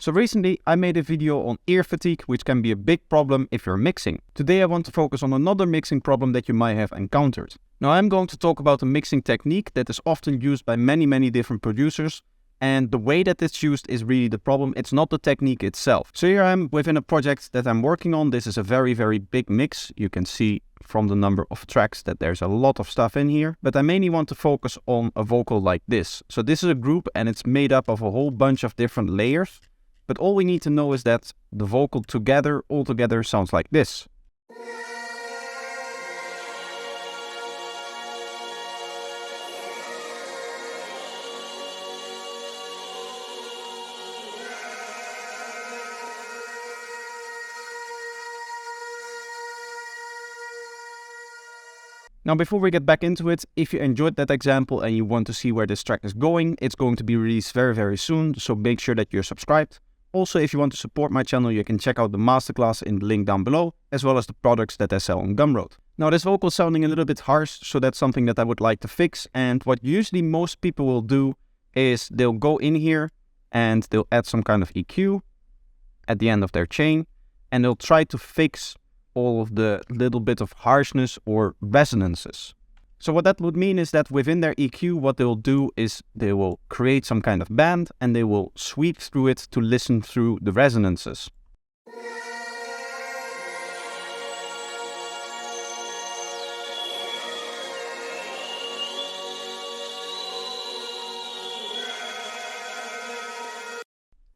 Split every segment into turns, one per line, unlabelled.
So recently I made a video on ear fatigue, which can be a big problem if you're mixing. Today I want to focus on another mixing problem that you might have encountered. Now I'm going to talk about a mixing technique that is often used by many different producers, and the way that it's used is really the problem. It's not the technique itself. So here I am within a project that I'm working on. This is a very big mix. You can see from the number of tracks that there's a lot of stuff in here, but I mainly want to focus on a vocal like this. So this is a group and it's made up of a whole bunch of different layers, but all we need to know is that the vocal altogether sounds like this. Now before we get back into it, if you enjoyed that example and you want to see where this track is going, it's going to be released very soon, so make sure that you're subscribed. Also, if you want to support my channel, you can check out the masterclass in the link down below, as well as the products that I sell on Gumroad. Now this vocal is sounding a little bit harsh, so that's something that I would like to fix, and what usually most people will do is they'll go in here and they'll add some kind of EQ at the end of their chain, and they'll try to fix all of the little bit of harshness or resonances. So what that would mean is that within their EQ, what they'll do is they will create some kind of band and they will sweep through it to listen through the resonances.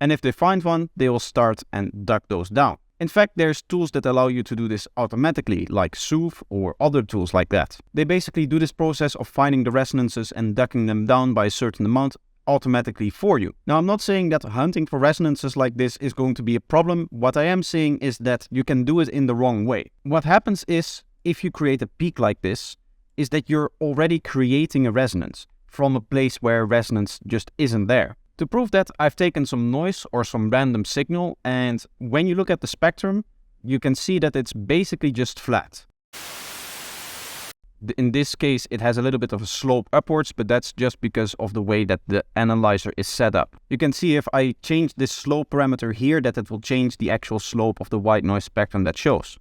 And if they find one, they will start and duck those down. In fact, there's tools that allow you to do this automatically, like Soothe or other tools like that. They basically do this process of finding the resonances and ducking them down by a certain amount automatically for you. Now, I'm not saying that hunting for resonances like this is going to be a problem. What I am saying is that you can do it in the wrong way. What happens is, if you create a peak like this, is that you're already creating a resonance from a place where resonance just isn't there. To prove that, I've taken some noise or some random signal, and when you look at the spectrum, you can see that it's basically just flat. In this case, it has a little bit of a slope upwards, but that's just because of the way that the analyzer is set up. You can see if I change this slope parameter here, that it will change the actual slope of the white noise spectrum that shows.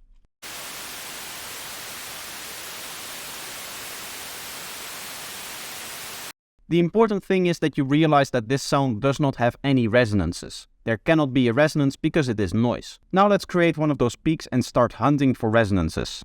The important thing is that you realize that this sound does not have any resonances. There cannot be a resonance because it is noise. Now let's create one of those peaks and start hunting for resonances.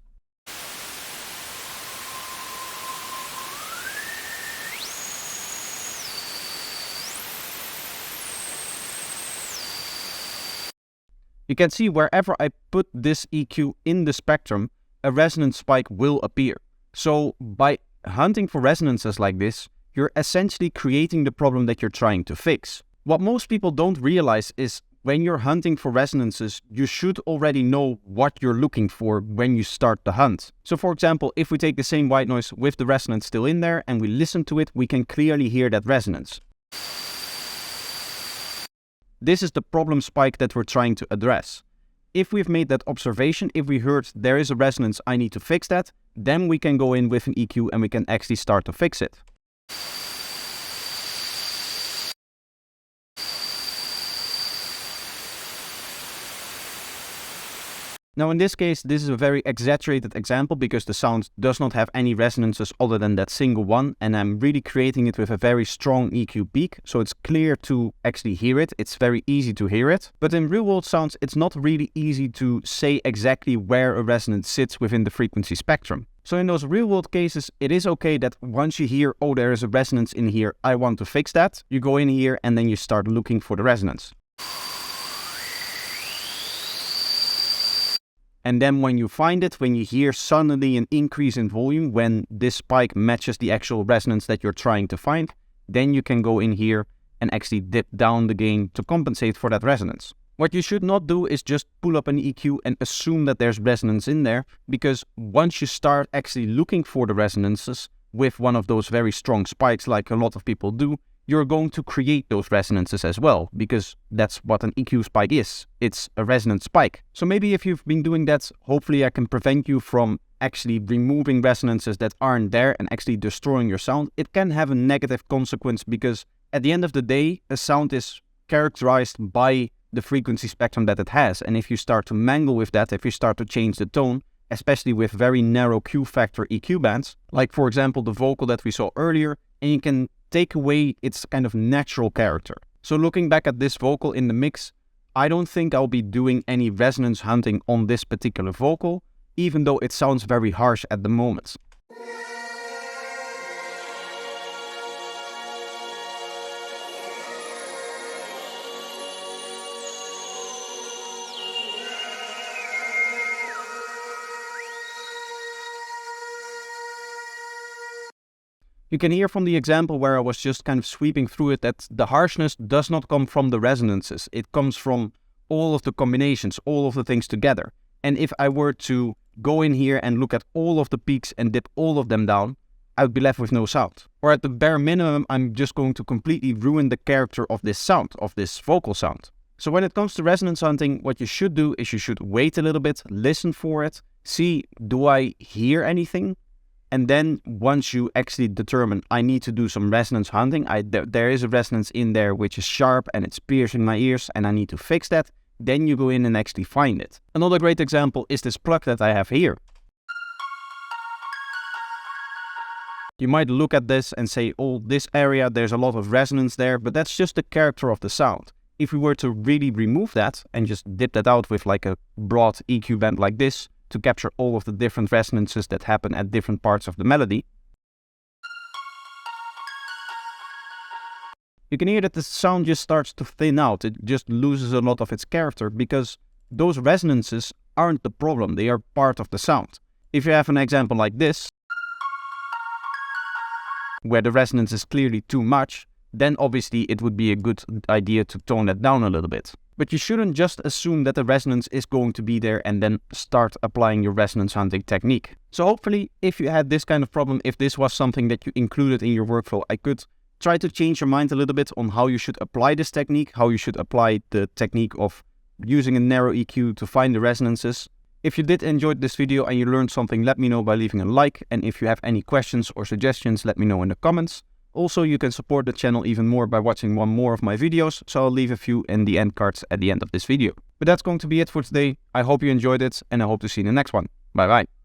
You can see wherever I put this EQ in the spectrum, a resonance spike will appear. So by hunting for resonances like this, you're essentially creating the problem that you're trying to fix. What most people don't realize is when you're hunting for resonances, you should already know what you're looking for when you start the hunt. So for example, if we take the same white noise with the resonance still in there and we listen to it, we can clearly hear that resonance. This is the problem spike that we're trying to address. If we've made that observation, if we heard there is a resonance, I need to fix that, then we can go in with an EQ and we can actually start to fix it. Now in this case, this is a very exaggerated example because the sound does not have any resonances other than that single one, and I'm really creating it with a very strong EQ peak, so it's clear to actually hear it. It's very easy to hear it. But in real world sounds, it's not really easy to say exactly where a resonance sits within the frequency spectrum. So in those real world cases, it is okay that once you hear, oh, there is a resonance in here, I want to fix that. You go in here and then you start looking for the resonance. And then when you find it, when you hear suddenly an increase in volume, when this spike matches the actual resonance that you're trying to find, then you can go in here and actually dip down the gain to compensate for that resonance. What you should not do is just pull up an EQ and assume that there's resonance in there, because once you start actually looking for the resonances with one of those very strong spikes like a lot of people do, you're going to create those resonances as well, because that's what an EQ spike is. It's a resonant spike. So maybe if you've been doing that, hopefully I can prevent you from actually removing resonances that aren't there and actually destroying your sound. It can have a negative consequence because at the end of the day, a sound is characterized by the frequency spectrum that it has. And if you start to mangle with that, if you start to change the tone, especially with very narrow Q factor EQ bands, like for example the vocal that we saw earlier, and you can take away its kind of natural character. So looking back at this vocal in the mix, I don't think I'll be doing any resonance hunting on this particular vocal, even though it sounds very harsh at the moment. You can hear from the example where I was just kind of sweeping through it that the harshness does not come from the resonances. It comes from all of the combinations, all of the things together. And if I were to go in here and look at all of the peaks and dip all of them down, I would be left with no sound. Or at the bare minimum, I'm just going to completely ruin the character of this sound, of this vocal sound. So when it comes to resonance hunting, what you should do is you should wait a little bit, listen for it, see, do I hear anything? And then once you actually determine I need to do some resonance hunting, there is a resonance in there which is sharp and it's piercing my ears and I need to fix that, then you go in and actually find it. Another great example is this plug that I have here. You might look at this and say, oh, this area, there's a lot of resonance there, but that's just the character of the sound. If we were to really remove that and just dip that out with like a broad EQ band like this, to capture all of the different resonances that happen at different parts of the melody, you can hear that the sound just starts to thin out. It just loses a lot of its character because those resonances aren't the problem, they are part of the sound. If you have an example like this, where the resonance is clearly too much, then obviously it would be a good idea to tone that down a little bit. But you shouldn't just assume that the resonance is going to be there and then start applying your resonance hunting technique. So hopefully, if you had this kind of problem, if this was something that you included in your workflow, I could try to change your mind a little bit on how you should apply this technique, how you should apply the technique of using a narrow EQ to find the resonances. If you did enjoy this video and you learned something, let me know by leaving a like. And if you have any questions or suggestions, let me know in the comments. Also, you can support the channel even more by watching one more of my videos, so I'll leave a few in the end cards at the end of this video. But that's going to be it for today. I hope you enjoyed it, and I hope to see you in the next one. Bye bye.